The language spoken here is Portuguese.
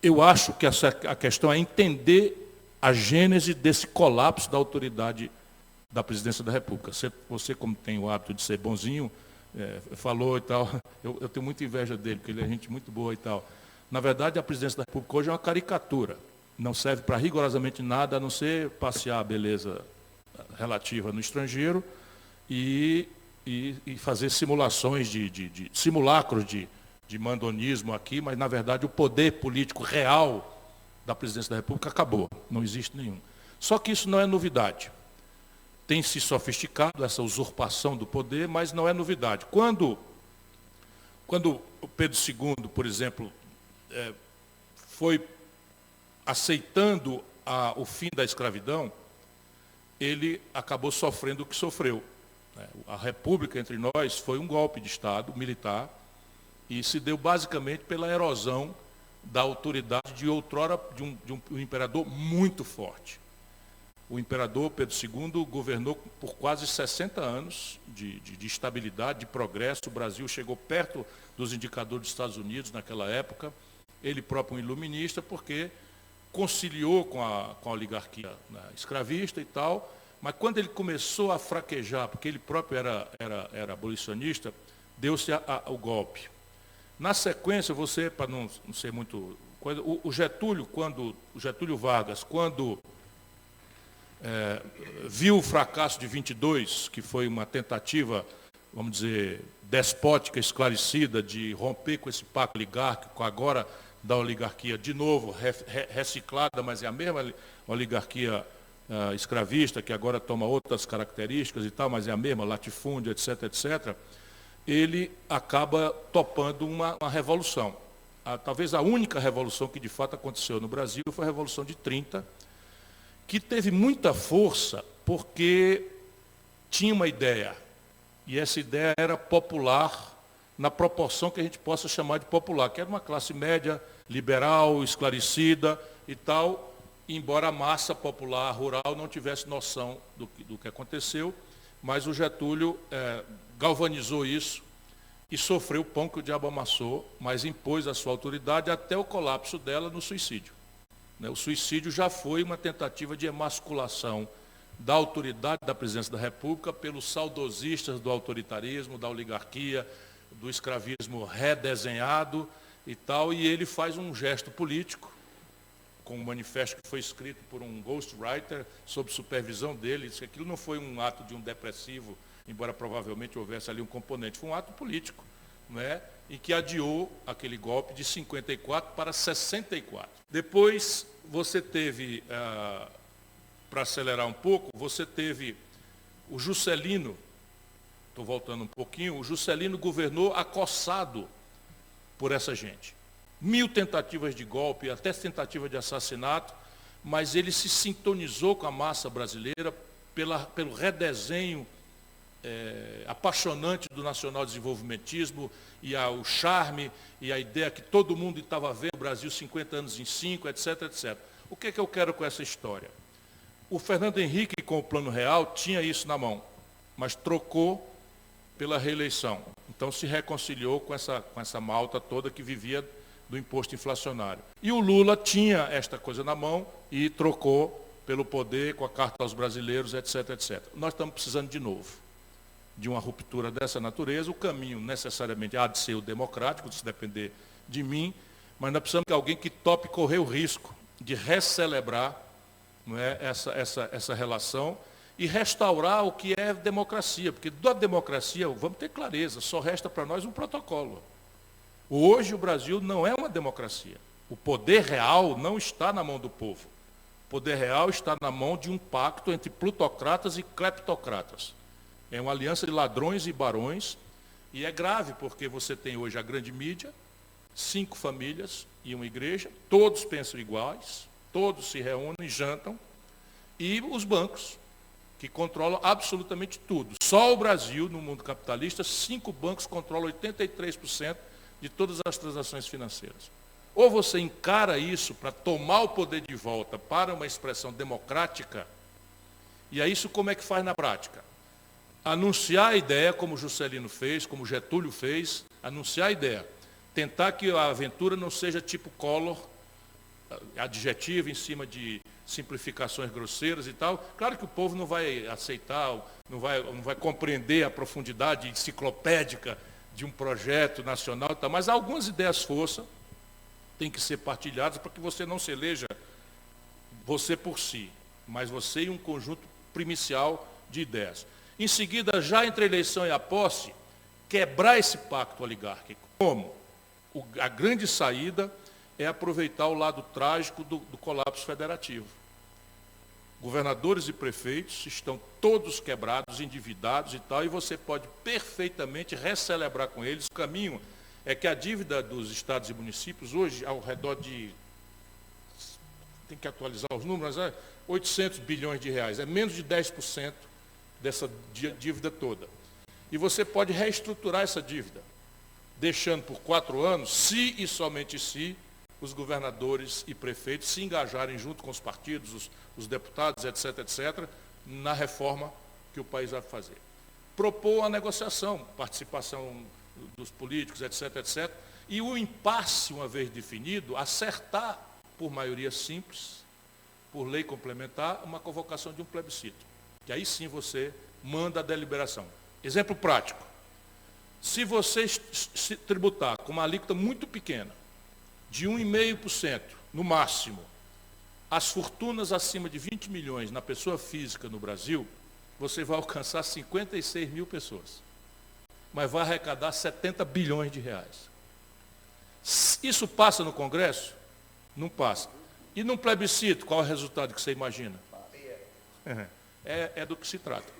eu acho que a questão é entender a gênese desse colapso da autoridade da presidência da República. Você, como tem o hábito de ser bonzinho, falou e tal, eu tenho muita inveja dele, porque ele é gente muito boa e tal. Na verdade, a presidência da República hoje é uma caricatura. Não serve para rigorosamente nada, a não ser passear a beleza relativa no estrangeiro e fazer simulações simulacros de mandonismo aqui, mas, na verdade, o poder político real da presidência da República acabou, não existe nenhum. Só que isso não é novidade. Tem se sofisticado essa usurpação do poder, mas não é novidade. Quando o Pedro II, por exemplo, foi aceitando o fim da escravidão, ele acabou sofrendo o que sofreu. A República entre nós foi um golpe de Estado militar e se deu basicamente pela erosão da autoridade de outrora de um imperador muito forte. O imperador Pedro II governou por quase 60 anos de estabilidade, de progresso. O Brasil chegou perto dos indicadores dos Estados Unidos naquela época. Ele próprio um iluminista, porque conciliou com a oligarquia escravista e tal, mas quando ele começou a fraquejar, porque ele próprio era abolicionista, deu-se o golpe. Na sequência, você, para não ser muito... O Getúlio Vargas, quando viu o fracasso de 22, que foi uma tentativa, vamos dizer, despótica, esclarecida, de romper com esse pacto oligárquico, agora da oligarquia, de novo, reciclada, mas é a mesma oligarquia escravista, que agora toma outras características e tal, mas é a mesma, latifúndio, etc., etc., ele acaba topando uma revolução. Talvez a única revolução que de fato aconteceu no Brasil foi a Revolução de 30, que teve muita força porque tinha uma ideia, e essa ideia era popular, na proporção que a gente possa chamar de popular, que era uma classe média, liberal, esclarecida e tal, embora a massa popular rural não tivesse noção do que aconteceu, mas o Getúlio galvanizou isso e sofreu o pão que o diabo amassou, mas impôs a sua autoridade até o colapso dela no suicídio. O suicídio já foi uma tentativa de emasculação da autoridade da presidência da República pelos saudosistas do autoritarismo, da oligarquia, do escravismo redesenhado e tal, e ele faz um gesto político, com um manifesto que foi escrito por um ghostwriter, sob supervisão dele, disse que aquilo não foi um ato de um depressivo, embora provavelmente houvesse ali um componente, foi um ato político, e que adiou aquele golpe de 54 para 64. Depois, você teve, para acelerar um pouco, você teve o Juscelino, estou voltando um pouquinho, o Juscelino governou acossado por essa gente. 1000 tentativas de golpe, até tentativa de assassinato, mas ele se sintonizou com a massa brasileira pelo redesenho apaixonante do nacional-desenvolvimentismo e o charme e a ideia que todo mundo estava vendo o Brasil 50 anos em 5, etc., etc. O que é que eu quero com essa história? O Fernando Henrique, com o Plano Real, tinha isso na mão, mas trocou pela reeleição. Então se reconciliou com essa malta toda que vivia do imposto inflacionário. E o Lula tinha esta coisa na mão e trocou pelo poder, com a Carta aos Brasileiros, etc., etc. Nós estamos precisando de novo de uma ruptura dessa natureza. O caminho necessariamente há de ser o democrático, se depender de mim, mas nós precisamos de alguém que tope correr o risco de recelebrar essa relação e restaurar o que é democracia, porque da democracia, vamos ter clareza, só resta para nós um protocolo. Hoje o Brasil não é uma democracia. O poder real não está na mão do povo. O poder real está na mão de um pacto entre plutocratas e cleptocratas. É uma aliança de ladrões e barões, e é grave porque você tem hoje a grande mídia, 5 famílias e uma igreja, todos pensam iguais, todos se reúnem, jantam, e os bancos, que controlam absolutamente tudo. Só o Brasil, no mundo capitalista, 5 bancos controlam 83% de todas as transações financeiras. Ou você encara isso para tomar o poder de volta para uma expressão democrática, e é isso como é que faz na prática? Anunciar a ideia, como Juscelino fez, como Getúlio fez, anunciar a ideia. Tentar que a aventura não seja tipo Collor, adjetivo, em cima de simplificações grosseiras e tal. Claro que o povo não vai aceitar, não vai compreender a profundidade enciclopédica de um projeto nacional e tal, mas algumas ideias força têm que ser partilhadas para que você não se eleja você por si, mas você e um conjunto primicial de ideias. Em seguida, já entre a eleição e a posse, quebrar esse pacto oligárquico. Como? A grande saída é aproveitar o lado trágico do colapso federativo. Governadores e prefeitos estão todos quebrados, endividados e tal, e você pode perfeitamente recelebrar com eles. O caminho é que a dívida dos estados e municípios, hoje, ao redor de, tem que atualizar os números, 800 bilhões de reais, é menos de 10% dessa dívida toda. E você pode reestruturar essa dívida, deixando por 4 anos, se e somente se, os governadores e prefeitos se engajarem junto com os partidos, os deputados, etc., na reforma que o país vai fazer. Propor a negociação, participação dos políticos, etc., e o impasse, uma vez definido, acertar, por maioria simples, por lei complementar, uma convocação de um plebiscito. E aí sim você manda a deliberação. Exemplo prático. Se você se tributar com uma alíquota muito pequena, de 1,5% no máximo, as fortunas acima de 20 milhões na pessoa física no Brasil, você vai alcançar 56 mil pessoas. Mas vai arrecadar 70 bilhões de reais. Isso passa no Congresso? Não passa. E num plebiscito, qual é o resultado que você imagina? É do que se trata.